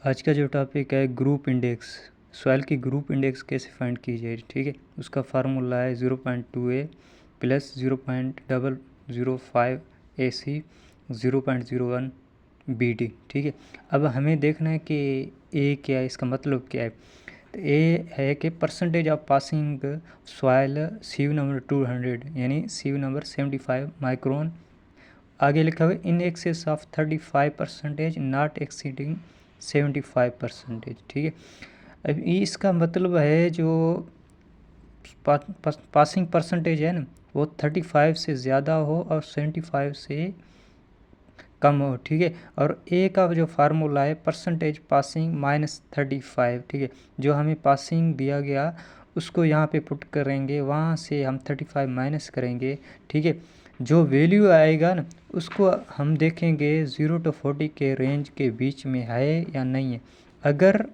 आज का जो टॉपिक है ग्रुप इंडेक्स। सॉइल की ग्रुप इंडेक्स कैसे फाइंड की जाए, ठीक है। उसका फार्मूला है 0.2 प्लस 0.005 AC 0.01 BD, ठीक है। अब हमें देखना है कि ए क्या है, इसका मतलब क्या है। तो ए है कि percentage of passing soil sieve number 200 यानी सीव नंबर 75 माइक्रोन। आगे लिखा हुआ in excess of 35% not exceeding 75%, ठीक है। अब इसका मतलब है जो पासिंग परसेंटेज है ना, वो 35 से ज़्यादा हो और 75 से कम हो, ठीक है। और ए का जो फार्मूला है परसेंटेज पासिंग -35, ठीक है। जो हमें पासिंग दिया गया उसको यहाँ पे पुट करेंगे, वहाँ से हम 35 माइनस करेंगे, ठीक है। जो वैल्यू आएगा ना उसको हम देखेंगे 0 to 40 के रेंज के बीच में है या नहीं है। अगर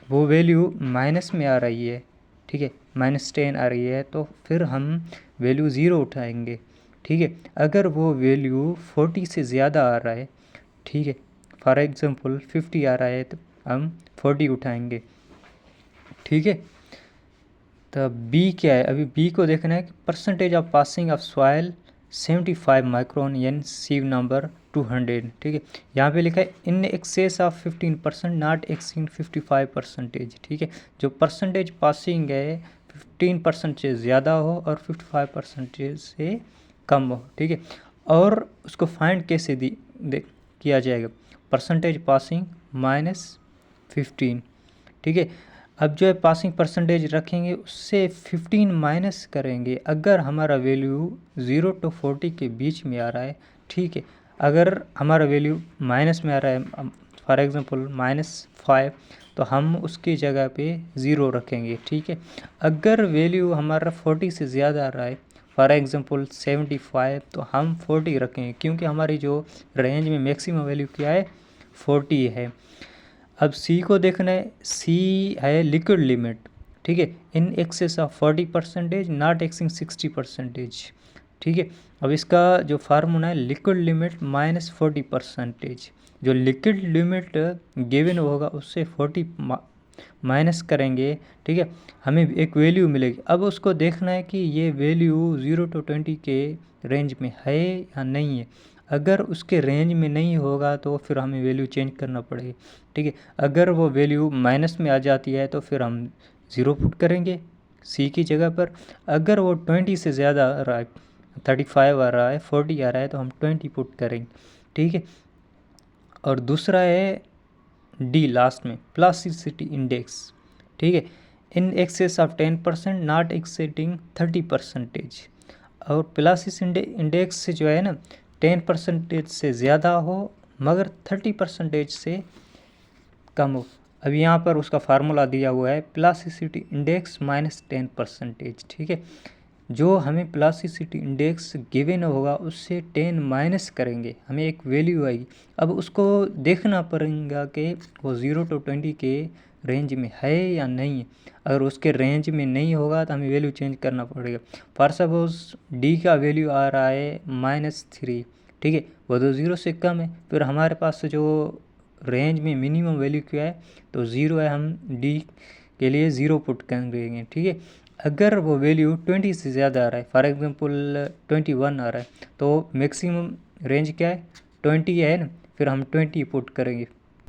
वो वैल्यू माइनस में आ रही है, ठीक है, -10 आ रही है, तो फिर हम वैल्यू 0 उठाएंगे, ठीक है। अगर वो वैल्यू 40 से ज़्यादा आ रहा है, ठीक है, फॉर एग्जांपल 50 आ रहा है, तो हम 40 उठाएंगे, ठीक है। तो बी क्या है, अभी बी को देखना है कि percentage of passing of soil 75 micron यानी सीव नंबर 200, ठीक है। यहाँ पे लिखा है इन एक्सेस ऑफ 15% नॉट एक्सीड 55%, ठीक है। जो परसेंटेज पासिंग है 15% से ज़्यादा हो और 55% से कम हो, ठीक है। और उसको फाइंड कैसे किया जाएगा, परसेंटेज पासिंग -15, ठीक है। अब जो है पासिंग परसेंटेज रखेंगे उससे 15 माइनस करेंगे अगर हमारा वैल्यू 0 to 40 के बीच में आ रहा है, ठीक है। अगर हमारा वैल्यू माइनस में आ रहा है, फॉर एग्जांपल -5, तो हम उसकी जगह पे 0 रखेंगे, ठीक है। अगर वैल्यू हमारा 40 से ज़्यादा आ रहा है, फॉर एग्जांपल 75, तो हम 40 रखेंगे क्योंकि हमारी जो रेंज में मैक्सिमम वैल्यू क्या है 40 है। अब सी को देखना है, सी है लिक्विड लिमिट, ठीक है, इन एक्सेस ऑफ 40% नॉट एक्सिंग 60%, ठीक है। अब इसका जो फार्मूला है लिक्विड लिमिट -40%, जो लिक्विड लिमिट गिवन होगा उससे 40 माइनस करेंगे, ठीक है, हमें एक वैल्यू मिलेगी। अब उसको देखना है कि ये वैल्यू 0 to 20 के रेंज में है या नहीं है। अगर उसके रेंज में नहीं होगा तो फिर हमें वैल्यू चेंज करना पड़ेगी, ठीक है। अगर वो वैल्यू माइनस में आ जाती है तो फिर हम 0 पुट करेंगे सी की जगह पर। अगर वो 20 से ज़्यादा आ रहा है, 35 आ रहा है, 40 आ रहा है, तो हम 20 पुट करेंगे, ठीक है। और दूसरा है डी लास्ट में प्लास्टिसिटी इंडेक्स, ठीक है, इन एक्सेस ऑफ 10% नॉट एक्सेडिंग 30%। और प्लास्टिसिटी इंडेक्स जो है ना 10% से ज़्यादा हो मगर 30% से कम हो। अब यहाँ पर उसका फार्मूला दिया हुआ है प्लास्टिसिटी इंडेक्स -10%, ठीक है। जो हमें प्लास्टिसिटी इंडेक्स गिवन होगा उससे 10 माइनस करेंगे, हमें एक वैल्यू आएगी। अब उसको देखना पड़ेगा कि वो 0 to 20 के रेंज में है या नहीं है। अगर उसके रेंज में नहीं होगा तो हमें वैल्यू चेंज करना पड़ेगा। फॉर सपोज डी का वैल्यू आ रहा है -3, ठीक है, वो तो 0 से कम है, फिर हमारे पास जो रेंज में मिनिमम वैल्यू क्या है तो 0 है, हम डी के लिए 0 पुट करेंगे, ठीक है। अगर वो वैल्यू 20 से ज़्यादा आ रहा है, फॉर एग्जांपल 21 आ रहा है, तो मैक्सिमम रेंज क्या है 20 है ना, फिर हम 20 पुट करेंगे।